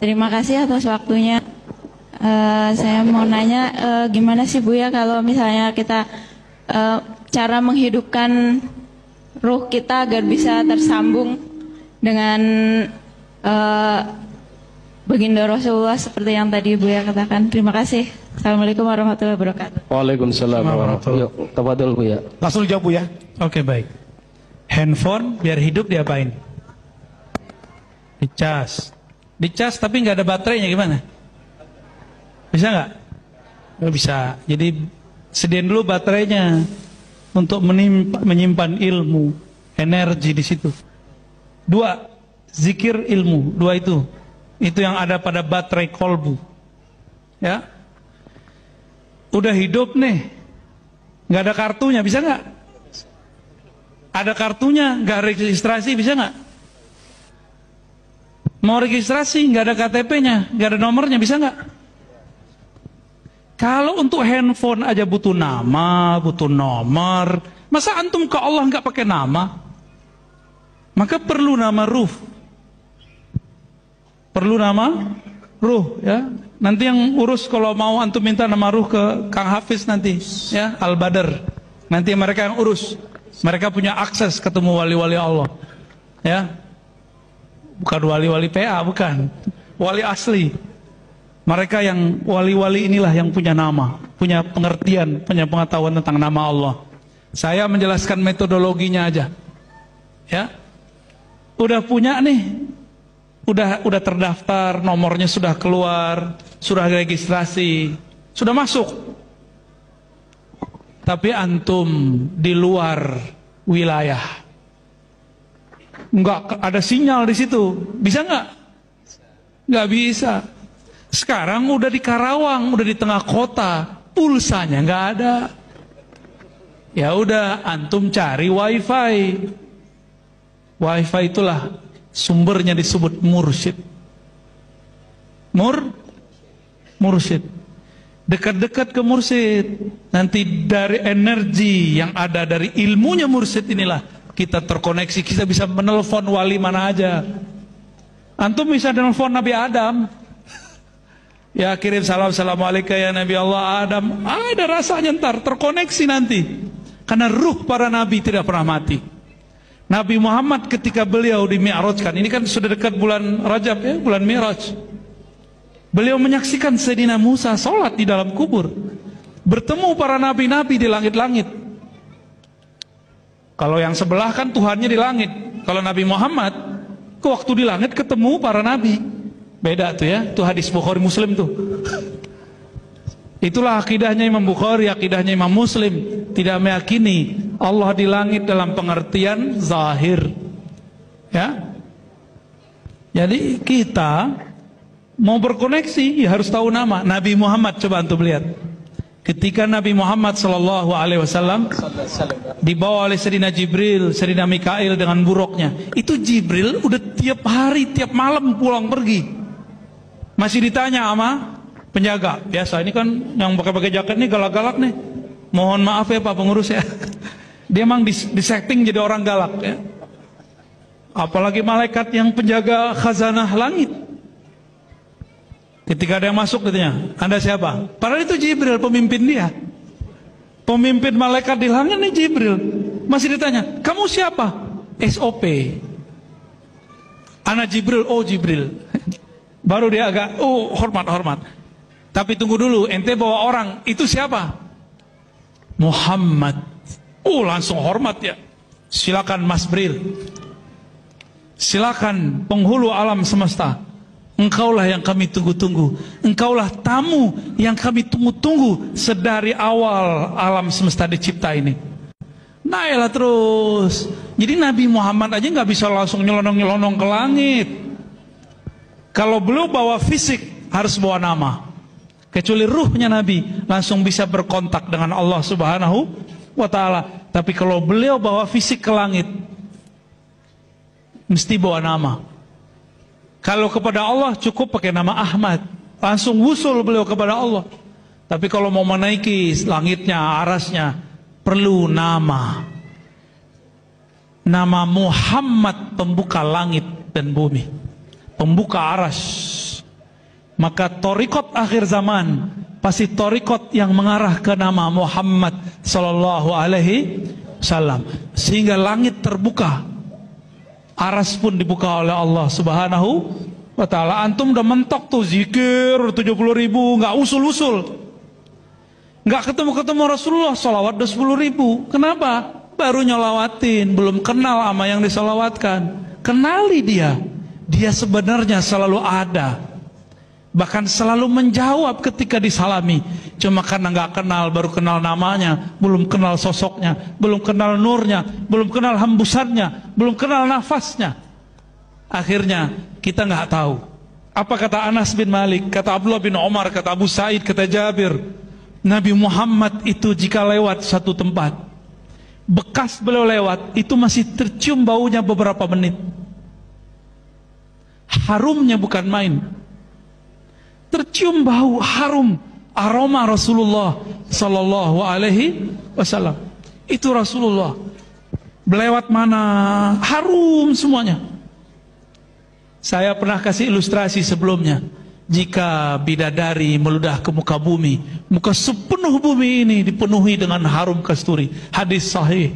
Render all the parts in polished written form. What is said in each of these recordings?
Terima kasih atas waktunya. Saya mau nanya, gimana sih Bu ya kalau misalnya kita cara menghidupkan ruh kita agar bisa tersambung dengan baginda Rasulullah seperti yang tadi Bu ya katakan. Terima kasih. Assalamualaikum warahmatullahi wabarakatuh. Waalaikumsalam warahmatullahi wabarakatuh. Tafadhol Bu ya. Langsung jawab Bu ya. Oke, baik. Handphone biar hidup diapain? Dicas. Dicas tapi nggak ada baterainya gimana? Bisa nggak? Nggak bisa. Jadi sediain dulu baterainya untuk menyimpan ilmu, energi di situ. 2, zikir ilmu. 2 itu yang ada pada baterai kolbu. Ya, udah hidup nih, nggak ada kartunya, bisa nggak? Ada kartunya, nggak registrasi, bisa nggak? Mau registrasi, nggak ada KTP-nya, nggak ada nomornya, bisa nggak? Kalau untuk handphone aja butuh nama, butuh nomor, masa antum ke Allah nggak pakai nama? Maka perlu nama ruh. Perlu nama ruh ya. Nanti yang urus kalau mau antum minta nama ruh ke Kang Hafiz nanti ya, Al-Badr. Nanti mereka yang urus. Mereka punya akses ketemu wali-wali Allah. Ya. Bukan wali-wali PA, bukan. Wali asli. Mereka yang wali-wali inilah yang punya nama, punya pengertian, punya pengetahuan tentang nama Allah. Saya menjelaskan metodologinya aja. Ya. Udah punya nih. Udah terdaftar, nomornya sudah keluar, sudah registrasi, sudah masuk. Tapi antum di luar wilayah, nggak ada sinyal di situ, bisa nggak? Nggak bisa. Sekarang udah di Karawang, udah di tengah kota, pulsanya nggak ada. Ya udah, antum cari wifi. Wifi itulah sumbernya disebut mursyid. Mursyid. Dekat-dekat ke mursyid. Nanti dari energi yang ada dari ilmunya mursyid inilah kita terkoneksi, kita bisa menelpon wali mana aja. Antum bisa menelpon Nabi Adam. Ya kirim salam, assalamualaikum ya Nabi Allah Adam. Ada rasanya ntar terkoneksi nanti. Karena ruh para nabi tidak pernah mati. Nabi Muhammad ketika beliau di Mi'rajkan, ini kan sudah dekat bulan Rajab ya, bulan Mi'raj. Beliau menyaksikan Sayyidina Musa sholat di dalam kubur. Bertemu para nabi-nabi di langit-langit. Kalau yang sebelah kan Tuhannya di langit. Kalau Nabi Muhammad, ke waktu di langit ketemu para nabi. Beda tuh ya, itu hadis Bukhari Muslim tuh. Itulah akidahnya Imam Bukhari, akidahnya Imam Muslim. Tidak meyakini Allah di langit dalam pengertian zahir. Ya. Jadi kita mau berkoneksi ya harus tahu nama Nabi Muhammad. Coba antum lihat. Ketika Nabi Muhammad SAW dibawa oleh Sayyidina Jibril, Sayyidina Mikail dengan buruknya, itu Jibril udah tiap hari, tiap malam pulang pergi. Masih ditanya sama penjaga. Biasa ini kan yang pakai jaket nih galak-galak nih. Mohon maaf ya Pak pengurus ya. Dia emang disetting jadi orang galak ya. Apalagi malaikat yang penjaga khazanah langit. Ketika ada yang masuk katanya, Anda siapa? Padahal itu Jibril, pemimpin dia. Pemimpin malaikat di langit nih Jibril. Masih ditanya, kamu siapa? SOP. Ana Jibril, oh Jibril. Baru dia agak, oh hormat. Tapi tunggu dulu, ente bawa orang, itu siapa? Muhammad. Oh langsung hormat ya. Silakan Mas Bril. Silakan penghulu alam semesta. Engkaulah yang kami tunggu-tunggu. Engkaulah tamu yang kami tunggu-tunggu sedari awal alam semesta dicipta ini. Naiklah terus. Jadi Nabi Muhammad aja nggak bisa langsung nyelonong-nyelonong ke langit. Kalau belum bawa fisik harus bawa nama. Kecuali ruhnya Nabi langsung bisa berkontak dengan Allah Subhanahu wa ta'ala. Tapi kalau beliau bawa fisik ke langit, mesti bawa nama. Kalau kepada Allah cukup pakai nama Ahmad, langsung wusul beliau kepada Allah. Tapi kalau mau menaiki langitnya, arasnya, perlu nama. Nama Muhammad pembuka langit dan bumi, pembuka aras. Maka torikot akhir zaman pasti torikot yang mengarah ke nama Muhammad sallallahu alaihi wasallam, sehingga langit terbuka, aras pun dibuka oleh Allah subhanahu wa ta'ala. Antum udah mentok tuh zikir 70.000, nggak usul-usul, nggak ketemu Rasulullah, salawat udah 10.000. Kenapa? Baru nyolawatin, belum kenal sama yang disolawatkan. Kenali dia sebenarnya selalu ada, bahkan selalu menjawab ketika disalami. Cuma karena nggak kenal, baru kenal namanya, belum kenal sosoknya, belum kenal nurnya, belum kenal hembusannya, belum kenal nafasnya. Akhirnya kita nggak tahu. Apa kata Anas bin Malik, kata Abdullah bin Umar, kata Abu Sa'id, kata Jabir, Nabi Muhammad itu jika lewat satu tempat, bekas beliau lewat itu masih tercium baunya beberapa menit. Harumnya bukan main, tercium bau harum, aroma Rasulullah sallallahu alaihi wasallam. Itu Rasulullah. Belewat mana harum semuanya. Saya pernah kasih ilustrasi sebelumnya. Jika bidadari meludah ke muka bumi, muka sepenuh bumi ini dipenuhi dengan harum kasturi. Hadis sahih.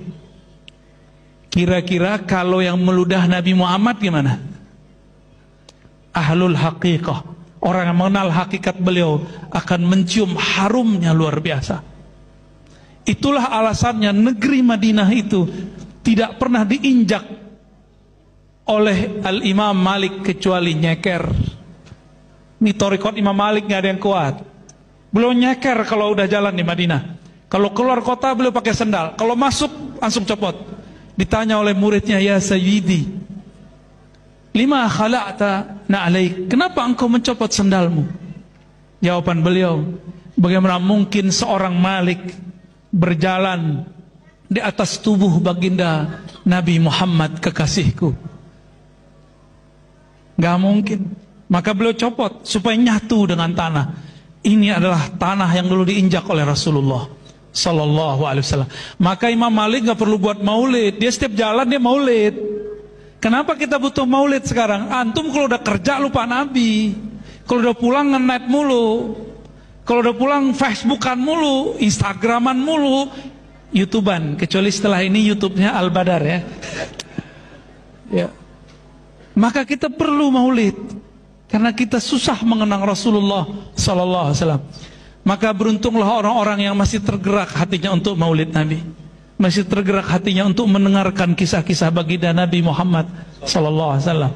Kira-kira kalau yang meludah Nabi Muhammad gimana? Ahlul haqiqah, orang yang mengenal hakikat beliau akan mencium harumnya luar biasa. Itulah alasannya negeri Madinah itu tidak pernah diinjak oleh Al-Imam Malik kecuali nyeker. Ini torikot Imam Malik nggak ada yang kuat. Beliau nyeker kalau udah jalan di Madinah. Kalau keluar kota beliau pakai sendal. Kalau masuk langsung copot. Ditanya oleh muridnya, ya Sayyidi, lima khala'ta na'alaik, kenapa engkau mencopot sendalmu? Jawaban beliau, bagaimana mungkin seorang Malik berjalan di atas tubuh baginda Nabi Muhammad kekasihku? Gak mungkin. Maka beliau copot supaya nyatu dengan tanah. Ini adalah tanah yang dulu diinjak oleh Rasulullah sallallahu alaihi wasallam. Maka Imam Malik gak perlu buat maulid, dia setiap jalan dia maulid. Kenapa kita butuh maulid sekarang? Antum kalau udah kerja lupa Nabi, kalau udah pulang nge-net mulu, kalau udah pulang Facebookan mulu, Instagraman mulu, YouTubean. Kecuali setelah ini YouTube-nya Al-Badar ya. Ya. Maka kita perlu maulid karena kita susah mengenang Rasulullah sallallahu alaihi wasallam. Maka beruntunglah orang-orang yang masih tergerak hatinya untuk maulid Nabi, masih tergerak hatinya untuk mendengarkan kisah-kisah baginda Nabi Muhammad sallallahu alaihi wasallam.